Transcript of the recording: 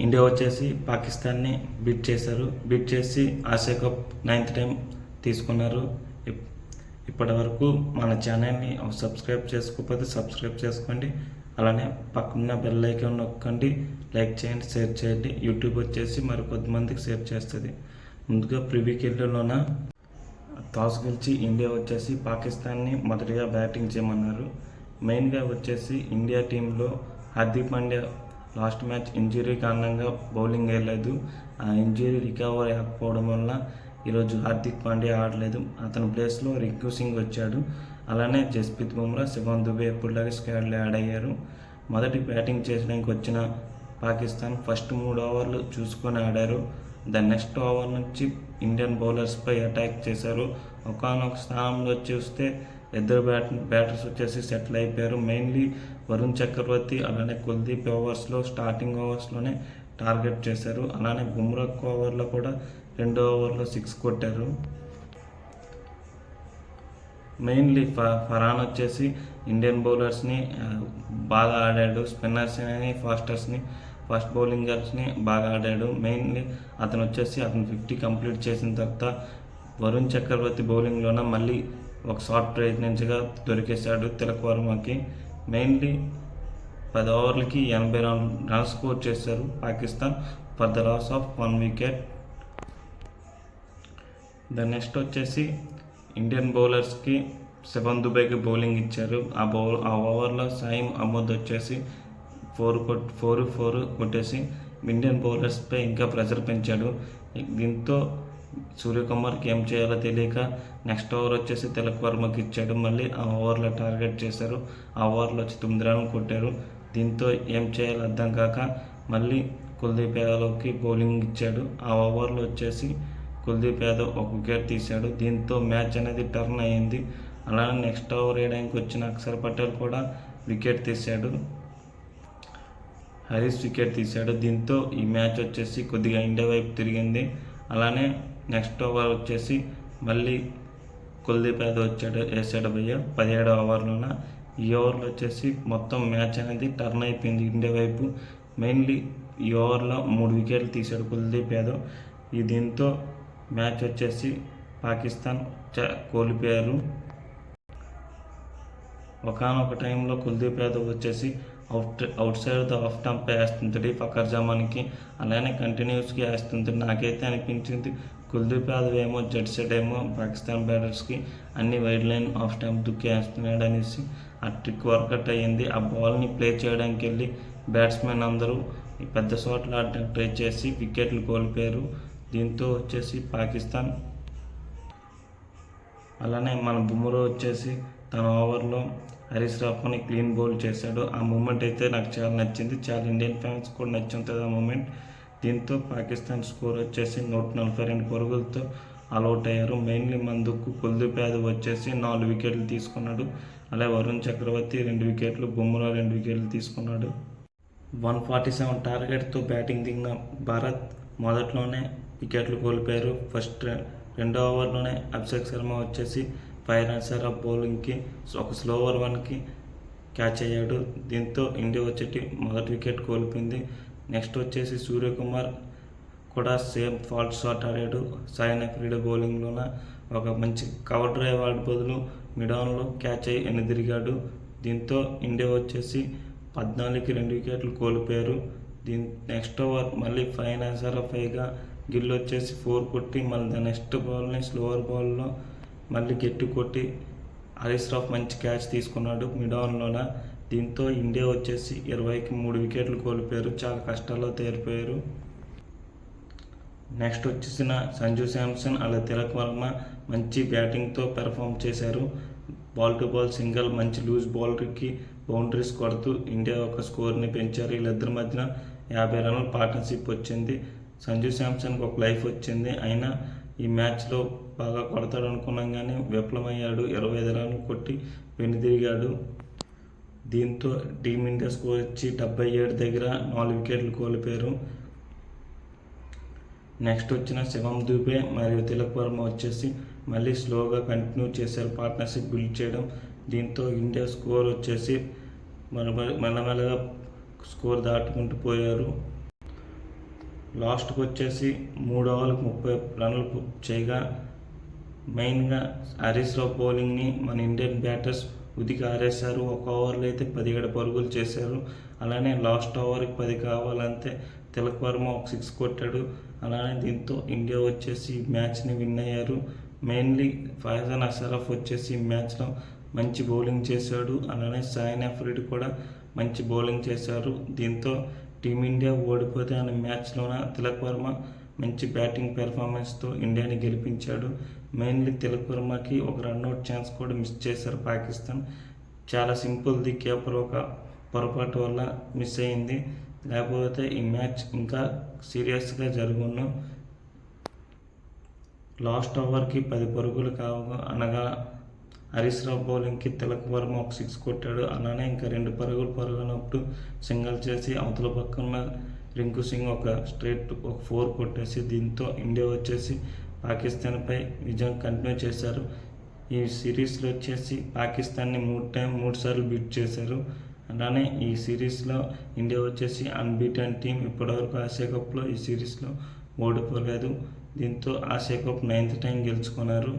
India వచ్చేసి పాకిస్తాన్ని beat చేశారు. బీట్ చేసి ఆసియా కప్ 9th టైం తీసుకున్నారు. ఇప్పటి వరకు మన ఛానల్ని సబ్స్క్రైబ్ చేసుకోకపోతే సబ్స్క్రైబ్ చేసుకోండి. అలానే పక్కన బెల్ ఐకాన్ నొక్కండి, లైక్ చేయండి, షేర్ చేయండి. యూట్యూబ్ వచ్చేసి మరి కొద్దిమందికి షేర్ చేస్తుంది. ముందుగా ప్రివ్యూకి వెళ్ళలోన టాస్ గెలిచి ఇండియా వచ్చేసి పాకిస్తాన్ని మొదటిగా బ్యాటింగ్ చేయమన్నారు. మెయిన్గా వచ్చేసి ఇండియా టీంలో Hardik Pandya last match injury కారణంగా బౌలింగ్ వేయలేదు. ఆ ఇంజరీ రికవర్ అవ్వకపోవడం వల్ల ఈరోజు హార్దిక్ పాండ్యా ఆడలేదు. అతని ప్లేస్లో రింకు సింగ్ వచ్చాడు. అలానే జస్ప్రీత్ బుమ్రా, శివం దుబే ఎప్పుడులాగా స్క్వాడ్లో యాడ్ అయ్యారు. మొదటి బ్యాటింగ్ చేయడానికి వచ్చిన పాకిస్తాన్ ఫస్ట్ 3 ఓవర్లు చూసుకొని ఆడారు. దాని నెక్స్ట్ ఓవర్ నుంచి ఇండియన్ బౌలర్స్పై అటాక్ చేశారు. ఒకానొక స్థానంలో చూస్తే ఇద్దరు బ్యాటర్స్ వచ్చేసి సెటిల్ అయిపోయారు. మెయిన్లీ వరుణ్ చక్రవర్తి అలానే కుల్దీప్ స్టార్టింగ్ ఓవర్స్లోనే టార్గెట్ చేశారు. అలానే బుమ్రా ఓవర్లో కూడా 2 ఓవర్లో 6 కొట్టారు. మెయిన్లీ ఫరాన్ వచ్చేసి ఇండియన్ బౌలర్స్ని బాగా ఆడాడు. స్పిన్నర్స్ని ఫాస్ట్ బౌలింగర్స్ని బాగా ఆడాడు. మెయిన్లీ అతను 50 కంప్లీట్ చేసిన తర్వాత వరుణ్ చక్రవర్తి బౌలింగ్లోన మళ్ళీ ఒక షార్ట్ ప్రయత్నించగా దొరికేశాడు తిలక్ వర్మకి. మెయిన్లీ 10 ఓవర్లకి 80 రన్స్ స్కోర్ చేశారు Pakistan for the loss of 1 wicket. దాని నెక్స్ట్ వచ్చేసి ఇండియన్ బౌలర్స్కి శివం దుబేకి బౌలింగ్ ఇచ్చారు. ఆ ఓవర్లో సాయిం అహ్మద్ వచ్చేసి 4 కొట్టేసి ఇండియన్ బౌలర్స్పై ఇంకా ప్రెషర్ పెంచాడు. దీంతో సూర్యకుమార్కి ఏం చేయాలో తెలియక నెక్స్ట్ ఓవర్ వచ్చేసి తిలక్ వర్మకి ఇచ్చాడు. మళ్ళీ ఆ ఓవర్లో టార్గెట్ చేశారు. ఆ ఓవర్లో వచ్చి 9 రన్లు కొట్టారు. దీంతో ఏం చేయాలో అర్థం కాక మళ్ళీ కుల్దీప్ యాదవ్కి బౌలింగ్ ఇచ్చాడు. ఆ ఓవర్లో వచ్చేసి కుల్దీప్ యాదవ్ 1 వికెట్ తీశాడు. దీంతో మ్యాచ్ అనేది టర్న్ అయ్యింది. అలానే నెక్స్ట్ ఓవర్ వేయడానికి వచ్చిన అక్షర్ పటేల్ కూడా వికెట్ తీశాడు. హరీష్ వికెట్ తీశాడు. దీంతో ఈ మ్యాచ్ వచ్చేసి కొద్దిగా ఇండియా వైపు తిరిగింది. అలానే నెక్స్ట్ ఓవర్ వచ్చేసి మళ్ళీ కుల్దీప్ యాదవ్ వేసాడు 17వ ఓవర్లోన. ఈ ఓవర్లో వచ్చేసి మొత్తం మ్యాచ్ అనేది టర్న్ అయిపోయింది ఇండియా వైపు. మెయిన్లీ ఈ ఓవర్లో 3 వికెట్లు తీశాడు కుల్దీప్ యాదవ్. దీంతో మ్యాచ్ వచ్చేసి పాకిస్తాన్ కోల్పోయారు. ఒకనొక టైంలో కుల్దీప్ యాదవ్ వచ్చేసి outside the off stump వేస్తుంటాడు ఫకర్ జమాన్కి. అలానే కంటిన్యూస్గా వేస్తుంటాడు. నాకైతే అనిపించింది కుల్దీప్ యాదవ్ ఏమో జడ్ సైడ్ ఏమో పాకిస్తాన్ బ్యాటర్స్కి అన్ని వైడ్ లైన్ ఆఫ్ స్టంప్ దుక్కి వేస్తున్నాడు అనేసి ఆ ట్రిక్ వర్కౌట్ అయ్యింది. ఆ బాల్ని ప్లే చేయడానికి వెళ్ళి బ్యాట్స్మెన్ అందరూ పెద్ద షాట్లు ఆడడానికి ట్రై చేసి వికెట్లు కోల్పోయారు. దీంతో వచ్చేసి పాకిస్తాన్. అలానే మన బుమ్రా వచ్చేసి తన ఓవర్లో హరీష్ రాఫ్ని క్లీన్ బౌల్ చేశాడు. ఆ మూమెంట్ అయితే నాకు చాలా నచ్చింది. చాలా ఇండియన్ ఫ్యాన్స్ కూడా నచ్చి ఉంటుంది ఆ మూమెంట్. దీంతో పాకిస్తాన్ స్కోర్ వచ్చేసి 142 పరుగులతో ఆల్అవుట్ అయ్యారు. మెయిన్లీ మందుకు కుల్దీప్ యాదవ్ వచ్చేసి 4 వికెట్లు తీసుకున్నాడు. అలాగే వరుణ్ చక్రవర్తి 2 వికెట్లు, బుమ్రా 2 వికెట్లు తీసుకున్నాడు. 147 టార్గెట్తో బ్యాటింగ్ దిగిన భారత్ మొదట్లోనే వికెట్లు కోల్పోయారు. ఫస్ట్ 2వ ఓవర్లోనే అభిషేక్ శర్మ వచ్చేసి 5 రన్స్ ఆఫ్ బౌలింగ్కి ఒక స్లోవర్ 1కి క్యాచ్ అయ్యాడు. దీంతో ఇండియా వచ్చేటి మొదటి వికెట్ కోల్పోయింది. నెక్స్ట్ వచ్చేసి సూర్యకుమార్ కూడా సేమ్ ఫాల్ట్ షాట్ ఆడాడు. సాయిన్ అఫ్రీడి బౌలింగ్లోన ఒక మంచి కవర్ డ్రైవ్ ఆడే బదులు మిడాన్లో క్యాచ్ అయ్యి ఎన్నిదిరిగాడు. దీంతో ఇండియా వచ్చేసి 14కి 2 వికెట్లు కోల్పోయారు. నెక్స్ట్ ఓవర్ మళ్ళీ 5 రన్స్ ఆఫ్ 5గా గిల్ వచ్చేసి 4 కొట్టి మళ్ళీ నెక్స్ట్ బాల్ని స్లోవర్ బాల్లో మళ్ళీ గట్టి కొట్టి హరీష్ రాఫ్ మంచి క్యాచ్ తీసుకున్నాడు మిడాన్లోన. దీంతో ఇండియా వచ్చేసి 20కి 3 వికెట్లు కోల్పోయారు. చాలా కష్టాల్లో తేలిపోయారు. నెక్స్ట్ వచ్చేసిన సంజు శాంసన్ అలా తిలక్ వర్మ మంచి బ్యాటింగ్తో పెర్ఫామ్ చేశారు. బాల్ టు బాల్ సింగిల్ మంచి లూజ్ బౌలర్కి బౌండరీస్ కొడుతూ ఇండియా ఒక స్కోర్ని పెంచారు. వీళ్ళిద్దరి మధ్యన 50 రన్ల పార్ట్నర్షిప్ వచ్చింది. సంజు శాంసన్కి ఒక లైఫ్ వచ్చింది. అయినా ఈ మ్యాచ్లో బాగా కొడతాడు అనుకున్నాం కానీ విఫలమయ్యాడు. 25 రన్లు కొట్టి వెనుదిరిగాడు. దీంతో టీమిండియా స్కోర్ వచ్చి 77 దగ్గర 4 వికెట్లు కోల్పోయారు. నెక్స్ట్ వచ్చిన శివం దుబే మరియు తిలక్ వర్మ వచ్చేసి మళ్ళీ స్లోగా కంటిన్యూ చేశారు పార్ట్నర్షిప్ బిల్డ్ చేయడం. దీంతో ఇండియా స్కోర్ వచ్చేసి మెల్లమెల్లగా స్కోర్ దాటుకుంటూ పోయారు. లాస్ట్కి వచ్చేసి 3 ఓవర్లకు 30 రన్లు చేయగా మెయిన్గా హరీష్ రావు బౌలింగ్ని మన ఇండియన్ బ్యాటర్స్ ఉతికి ఆరేశారు. ఒక ఓవర్లో అయితే 17 పరుగులు చేశారు. అలానే లాస్ట్ ఓవర్కి 10 కావాలంటే తిలక్ వర్మ ఒక 6 కొట్టాడు. అలానే దీంతో ఇండియా వచ్చేసి ఈ మ్యాచ్ని విన్ అయ్యారు. మెయిన్లీ ఫైజాన్ అషరఫ్ వచ్చేసి ఈ మ్యాచ్లో మంచి బౌలింగ్ చేశాడు. అలానే సాయిన్ అఫ్రిడి కూడా మంచి బౌలింగ్ చేశారు. దీంతో టీమిండియా ఓడిపోతే అనే మ్యాచ్లోన తిలక్ వర్మ మంచి బ్యాటింగ్ పెర్ఫార్మెన్స్తో ఇండియాని గెలిపించాడు. మెయిన్లీ తిలక్ వర్మకి ఒక రన్అట్ ఛాన్స్ కూడా మిస్ చేశారు పాకిస్తాన్. చాలా సింపుల్ది, కేపర్ ఒక పొరపాటు వల్ల మిస్ అయింది. లేకపోతే ఈ మ్యాచ్ ఇంకా సీరియస్గా జరుగును. లాస్ట్ ఓవర్కి 10 పరుగులు అనగా హరీష్ రావు బౌలింగ్కి తిలక్ వర్మ ఒక 6 కొట్టాడు. అలానే ఇంకా 2 పరుగునప్పుడు సింగల్ చేసి అవతల పక్కన రింకు సింగ్ ఒక 4 కొట్టేసి దీంతో ఇండియా వచ్చేసి పాకిస్తాన్పై విజయం కంటిన్యూ చేశారు. ఈ సిరీస్లో వచ్చేసి పాకిస్తాన్ని 3 సార్లు బీట్ చేశారు. అలానే ఈ సిరీస్లో ఇండియా వచ్చేసి అన్బీటెన్ టీం. ఇప్పటివరకు ఆసియా కప్లో ఈ సిరీస్లో ఓడిపోలేదు. దీంతో ఆసియా కప్ 9th టైం గెలుచుకున్నారు.